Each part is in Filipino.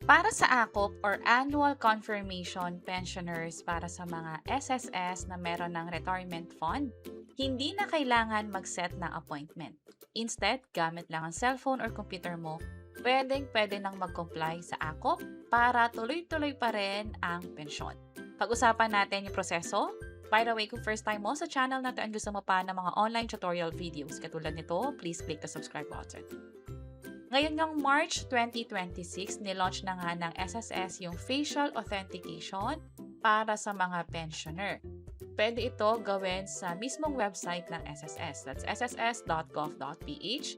Para sa AKOP or Annual Confirmation Pensioners para sa mga SSS na meron ng retirement fund, hindi na kailangan mag-set ng appointment. Instead, gamit lang ang cellphone or computer mo, pwede nang mag-comply sa AKOP para tuloy-tuloy pa rin ang pensyon. Pag-usapan natin yung proseso. By the way, kung first time mo sa channel na to and gusto mo pa ng mga online tutorial videos katulad nito, please click the subscribe button. Ngayon ng March 2026, nilaunch na nga ng SSS yung facial authentication para sa mga pensioner. Pwede ito gawin sa mismong website ng SSS. That's sss.gov.ph.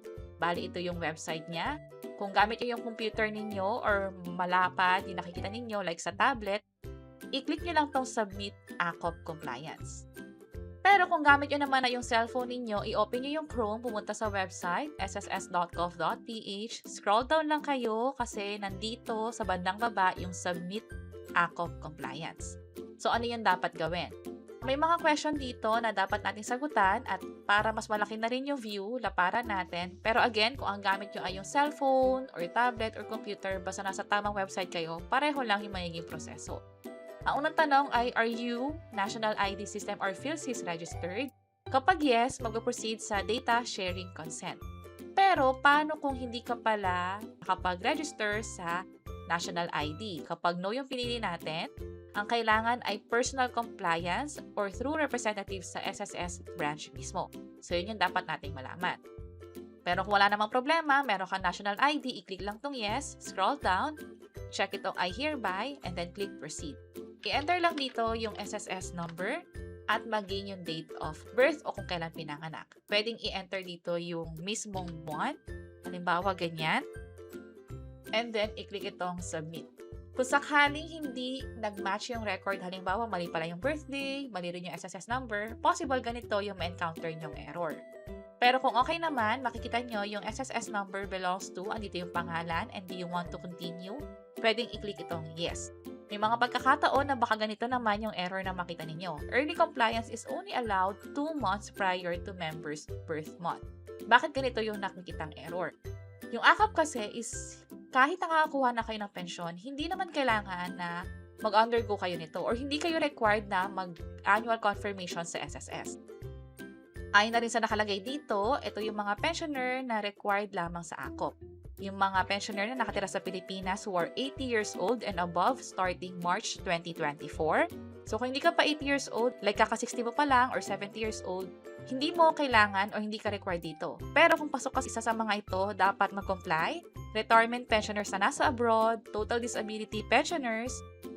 Bali, ito yung website niya. Kung gamit nyo yung computer ninyo or malapad, yung nakikita ninyo like sa tablet, i-click nyo lang tong Submit AKOP Compliance. Pero kung gamit nyo naman na yung cellphone ninyo, i-open nyo yung Chrome, pumunta sa website, sss.gov.ph, scroll down lang kayo kasi nandito sa bandang baba yung Submit AKOP Compliance. So, ano yung dapat gawin? May mga question dito na dapat natin sagutan at para mas malaki na rin yung view, laparan natin. Pero again, kung ang gamit nyo ay yung cellphone or tablet or computer, basta nasa tamang website kayo, pareho lang yung magiging proseso. Ang unang tanong ay, are you National ID System or PhilSys registered? Kapag yes, mag-proceed sa data sharing consent. Pero paano kung hindi ka pala nakapag-register sa National ID? Kapag no yung pinili natin, ang kailangan ay personal compliance or through representatives sa SSS branch mismo. So yun yung dapat nating malaman. Pero kung wala namang problema, meron kang National ID, i-click lang tong yes, scroll down, check itong I hereby, and then click proceed. I-enter lang dito yung SSS number at maging yung date of birth o kung kailan pinanganak. Pwedeng i-enter dito yung mismong buwan. Halimbawa, ganyan. And then, i-click itong submit. Kung sakaling hindi nag-match yung record, halimbawa, mali pala yung birthday, mali rin yung SSS number, possible ganito yung ma-encounter yung error. Pero kung okay naman, makikita nyo yung SSS number belongs to, andito yung pangalan, and do you want to continue, pwedeng i-click itong yes. May mga pagkakataon na baka ganito naman yung error na makita ninyo. Early compliance is only allowed 2 months prior to member's birth month. Bakit ganito yung nakikitang error? Yung AKOP kasi is kahit nakakakuha na kayo ng pensyon, hindi naman kailangan na mag-undergo kayo nito or hindi kayo required na mag-annual confirmation sa SSS. Ayon na rin sa nakalagay dito, ito yung mga pensioner na required lamang sa AKOP. Yung mga pensioner na nakatira sa Pilipinas who are 80 years old and above starting March 2024. So, kung hindi ka pa 80 years old, like kaka-60 mo pa lang or 70 years old, hindi mo kailangan o hindi ka required dito. Pero kung pasok ka isa sa mga ito, dapat mag-comply. Retirement pensioners na nasa abroad, total disability pensioners,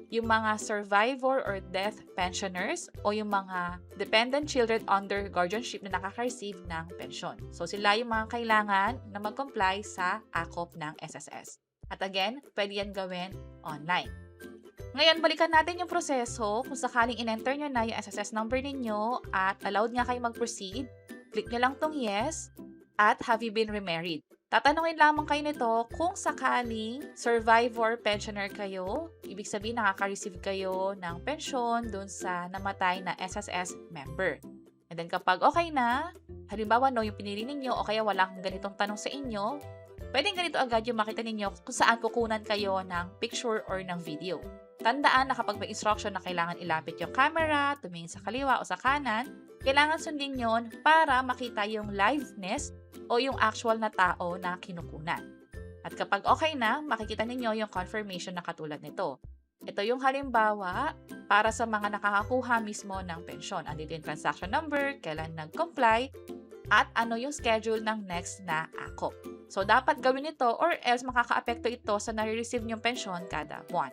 yung mga survivor or death pensioners o yung mga dependent children under guardianship na nakaka-receive ng pensyon. So, sila yung mga kailangan na mag-comply sa AKOP ng SSS. At again, pwede yan gawin online. Ngayon, balikan natin yung proseso. Kung sakaling in-enter nyo na yung SSS number ninyo at allowed nga kayo mag-proceed, click nyo lang tong yes at have you been remarried. Tatanungin lamang kayo nito kung sakaling survivor pensioner kayo, ibig sabihin nakaka-receive kayo ng pensyon dun sa namatay na SSS member. And then kapag okay na, halimbawa no yung pinili ninyo o kaya walang ganitong tanong sa inyo, pwedeng ganito agad yung makita ninyo kung saan kukunan kayo ng picture or ng video. Tandaan na kapag may instruction na kailangan ilapit yung camera, tumingin sa kaliwa o sa kanan, kailangan sundin yon para makita yung liveness o yung actual na tao na kinukunan. At kapag okay na, makikita ninyo yung confirmation na katulad nito. Ito yung halimbawa para sa mga nakakakuha mismo ng pensyon. Andito yung transaction number, kailan nag-comply, at ano yung schedule ng next na AKOP. So, dapat gawin ito or else makaka-apekto ito sa nare-receive nyong pensyon kada buwan.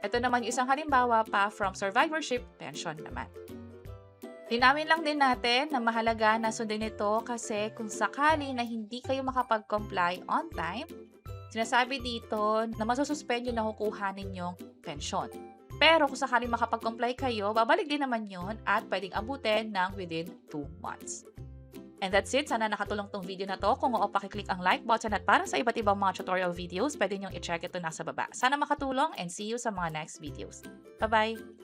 Ito naman yung isang halimbawa pa from survivorship pension naman. Linawin lang din natin na mahalaga na sundin ito kasi kung sakali na hindi kayo makapag-comply on time, sinasabi dito na masususpend yung nakukuha ninyong pensyon. Pero kung sakali makapag-comply kayo, babalik din naman yun at pwedeng abutin ng within 2 months. And that's it. Sana nakatulong tong video na to. Kung oo, pakiclick ang like button at para sa iba't ibang mga tutorial videos, pwede nyong i-check ito nasa baba. Sana makatulong and see you sa mga next videos. Bye-bye!